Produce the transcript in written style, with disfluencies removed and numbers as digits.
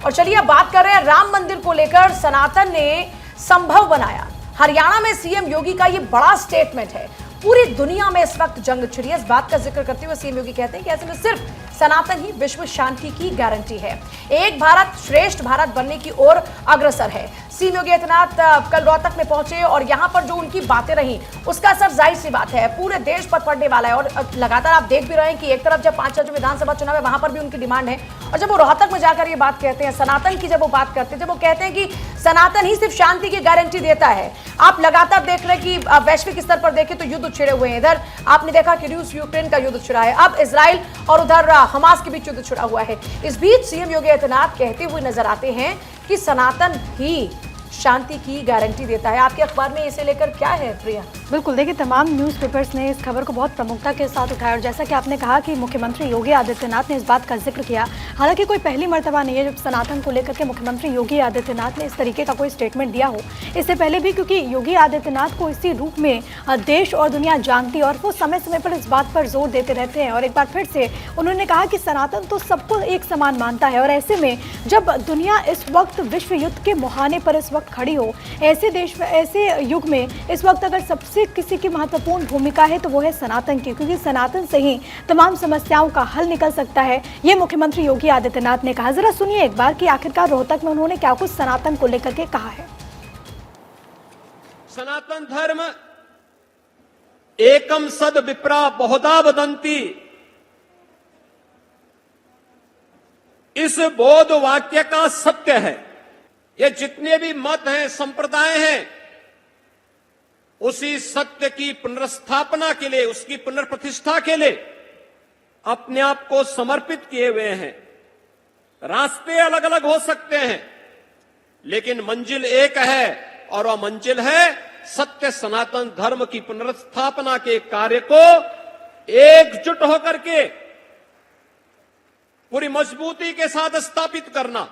और चलिए अब बात कर रहे हैं राम मंदिर को लेकर सनातन ने संभव बनाया। हरियाणा में सीएम योगी का ये बड़ा स्टेटमेंट है। पूरी दुनिया में इस वक्त जंग छिड़ी है। इस बात का जिक्र करते हुए सीएम योगी कहते हैं कि ऐसे में सिर्फ सनातन ही विश्व शांति की गारंटी है, एक भारत श्रेष्ठ भारत बनने की ओर अग्रसर है। सीएम योगी आदित्यनाथ कल रोहतक में पहुंचे और यहां पर जो उनकी बातें रही उसका असर जाहिर सी बात है पूरे देश पर पड़ने वाला है। और लगातार आप देख भी रहे हैं कि एक तरफ जब 5 राज्यों विधानसभा चुनाव है वहां पर भी उनकी डिमांड है, और जब वो रोहतक में जाकर ये बात कहते हैं सनातन की, जब वो बात करते हैं, जब वो कहते हैं कि सनातन ही सिर्फ शांति की गारंटी देता है। आप लगातार देख रहे हैं कि वैश्विक स्तर पर देखें तो युद्ध छिड़े हुए हैं। इधर आपने देखा कि रूस यूक्रेन का युद्ध छिड़ा है, अब इजराइल और उधर हमास के बीच युद्ध छिड़ा हुआ है। इस बीच सीएम योगी आदित्यनाथ कहते हुए नजर आते हैं कि सनातन ही शांति की गारंटी देता है। आपके अखबार में इसे लेकर क्या है प्रिया? बिल्कुल, देखिए तमाम न्यूज़पेपर्स ने इस खबर को बहुत प्रमुखता के साथ उठाया और जैसा कि आपने कहा कि मुख्यमंत्री योगी आदित्यनाथ ने इस बात का जिक्र किया। हालांकि कोई पहली मर्तबा नहीं है जब सनातन को लेकर के मुख्यमंत्री योगी आदित्यनाथ ने इस तरीके का कोई स्टेटमेंट दिया हो। इससे पहले भी क्योंकि योगी आदित्यनाथ को इसी रूप में देश और दुनिया जानती है और वो समय समय पर इस बात पर जोर देते रहते हैं। और एक बार फिर से उन्होंने कहा कि सनातन तो सबको एक समान मानता है और ऐसे में जब दुनिया इस वक्त विश्व युद्ध के मुहाने पर इस वक्त खड़ी हो, ऐसे देश में, ऐसे युग में इस वक्त अगर सबसे किसी की महत्वपूर्ण भूमिका है तो वो है सनातन की, क्योंकि सनातन से ही तमाम समस्याओं का हल निकल सकता है, ये मुख्यमंत्री योगी आदित्यनाथ ने कहा। जरा सुनिए एक बार कि आखिरकार रोहतक में उन्होंने क्या कुछ सनातन को लेकर के कहा है। सनातन धर्म एकम सद विप्रा बहुधा वदंती, इस बोध वाक्य का सत्य है। ये जितने भी मत हैं, संप्रदाय हैं, उसी सत्य की पुनर्स्थापना के लिए, उसकी पुनर्प्रतिष्ठा के लिए अपने आप को समर्पित किए हुए हैं। रास्ते अलग अलग हो सकते हैं लेकिन मंजिल एक है और वह मंजिल है सत्य सनातन धर्म की पुनर्स्थापना के कार्य को एकजुट होकर के पूरी मजबूती के साथ स्थापित करना।